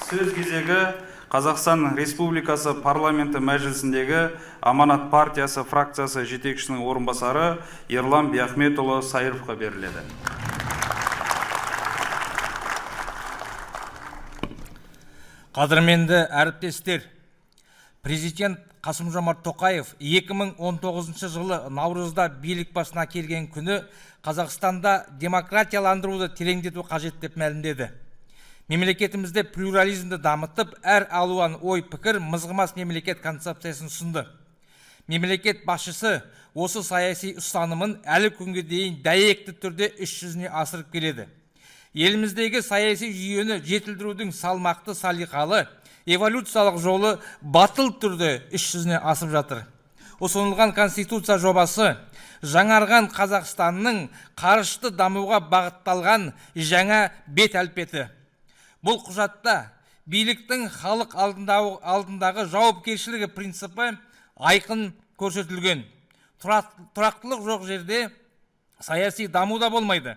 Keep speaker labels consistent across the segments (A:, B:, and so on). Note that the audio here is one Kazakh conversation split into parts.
A: Сөз кезегі Қазақстан Республикасы парламенті мәжілісіндегі Аманат партиясы фракциясы жетекшінің орынбасары Ерлан Бияхметұлы Сайыровқа беріледі.
B: Қадірменді әріптестер, президент Қасым-Жомарт Тоқаев 2019 жылы наурызда билік басына келген күні Қазақстанда демократияландыруды тереңдету қажет деп мәлімдеді. Мемлекетімізде плюрализмді дамытып, әр алуан ой пікір мызғымас мемлекет концепциясын ұсынды. Мемлекет басшысы осы саяси ұстанымын әлі күнге дейін дәйекті түрде іс жүзіне асырып келеді. Еліміздегі саяси жүйені жетілдірудің салмақты салиқалы, эволюциялық жолы батыл түрде іс жүзіне асып жатыр. Ұсынылған конституция жобасы жаңарған Қазақстанның қарышты дамуға бағытталған жаңа бет әлпеті. Бұл құжатта биліктің халық алдындағы жауапкершілігі принципі айқын көрсетілген. Тұрақтылық жоқ жерде саяси даму да болмайды.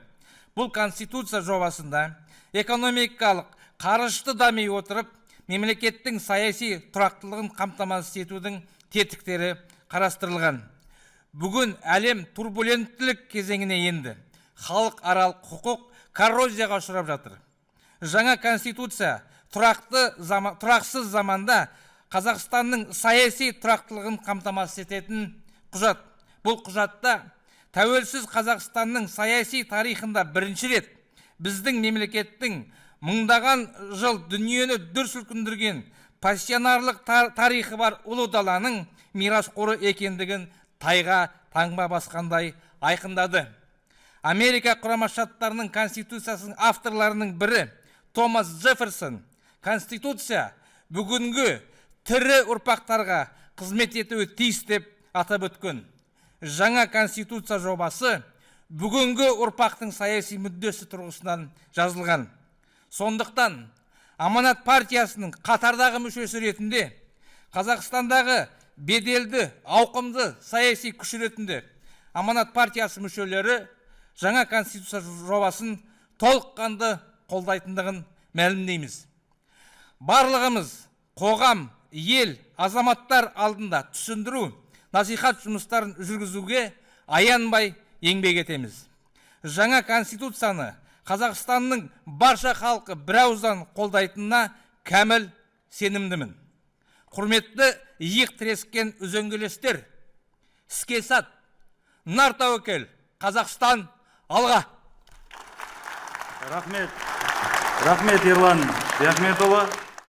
B: Бұл конституция жобасында экономикалық қарышты дами отырып, мемлекеттің саяси тұрақтылығын қамтамасыз етудің тетіктері қарастырылған. Бүгін әлем турбуленттілік кезеңіне енді. Халықаралық құқық коррозияға ұшырап жатыр. Жаңа конституция тұрақсыз заманда Қазақстанның саяси тұрақтылығын қамтамасыз ететін құжат. Бұл құжатта тәуелсіз Қазақстанның саяси тарихында бірінші рет біздің мемлекеттің мыңдаған жыл дүниені дүр сілкіндірген пассионарлық тарихы бар ұлы даланың мирасқоры екендігін тайға таңба басқандай айқындады. Америка Құрама Штаттарының конституциясының авторларының бірі Томас Джефферсон конституция бүгінгі тірі ұрпақтарға қызмет етуі тиіс деп атап өткен. Жаңа конституция жобасы бүгінгі ұрпақтың саяси мүддесі тұрғысынан жазылған. Сондықтан Аманат партиясының қатардағы мүшесі ретінде, Қазақстандағы беделді, ауқымды саяси күш ретінде Аманат партиясы мүшелері жаңа конституция жобасын толыққанды қолдайтындығын мәлімдейміз. Барлығымыз қоғам, ел, азаматтар алдында түсіндіру, насихат жұмыстарын жүргізуге аянбай еңбек етеміз. Жаңа конституцияны Қазақстанның барша халқы бірауыздан қолдайтынына кәміл сенімдімін. Құрметті иық тірескен үзеңгілестер, іске сат, нар тәуекел, Қазақстан алға!
A: Рахмет Ерлан Бияхметұлы.